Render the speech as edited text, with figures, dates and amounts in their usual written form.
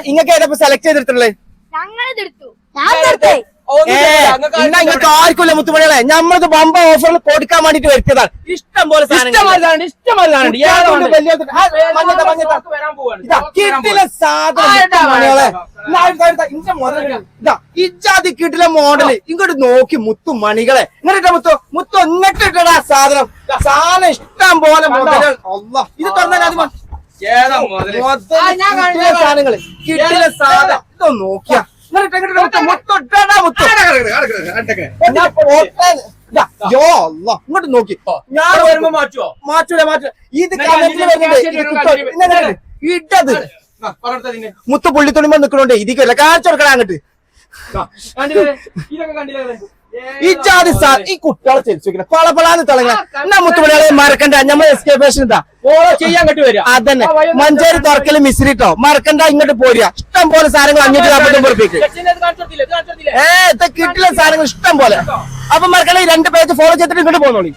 ഇങ്ങക്ക് ഏതാ സെലക്ട് ചെയ്തിട്ടുള്ളത്? നിങ്ങൾക്ക് ആർക്കുമില്ല മുത്തുമണികളെ, നമ്മൾക്ക് ബമ്പ ഓഫറിൽ കൊടുക്കാൻ വേണ്ടിട്ട് വരുത്തിയതാണ്. ഇഷ്ടം പോലെ കിട്ടില്ല സാധനങ്ങളെ ഇജാതി കിട്ടില്ല മോഡല്. ഇങ്ങോട്ട് നോക്കി മുത്തുമണികളെ, ഇങ്ങോട്ട് മുത്തു ഇങ്ങോട്ട് ഇട്ടടാ സാധനം ഇഷ്ടം പോലെ മുതലുകൾ. ഇത് തുറന്നാൽ സാധനങ്ങള് കിട്ടില്ല സാധനം. ഇതൊന്ന് നോക്കിയാ ഇങ്ങോട്ട് നോക്കി. ഞാൻ വരുമ്പോ മാറ്റൂല. ഇത് ഇട്ടത് മുത്ത് പുള്ളിത്തുണിമ്പോ നിക്കണോണ്ടേ ഇതിക്കല്ല കാണിച്ചെടുക്കണം അങ്ങോട്ട്. ഇജാതി ഈ കുട്ടികളെ ചെരിച്ചു പളപളാന്ന് തിളങ്ങ. എന്നാ മുത്തുമണികളെ മറക്കണ്ട, നമ്മൾ എസ്കേപ്പേഷൻ ഇതാ ചെയ്യാൻ കെട്ടി വരിക. അതന്നെ മഞ്ചേരി തുറക്കല് മിശ്രിട്ടോ മറക്കണ്ട, ഇങ്ങോട്ട് പോരുക. ഇഷ്ടം പോലെ സാധനങ്ങൾ 549 രൂപയ്ക്ക്. കിട്ടില്ല സാധനങ്ങൾ ഇഷ്ടം പോലെ. അപ്പൊ മറക്കണ്ട, 2 പേജ് ഫോളോ ചെയ്തിട്ട് ഇങ്ങോട്ട് പോന്നോളി.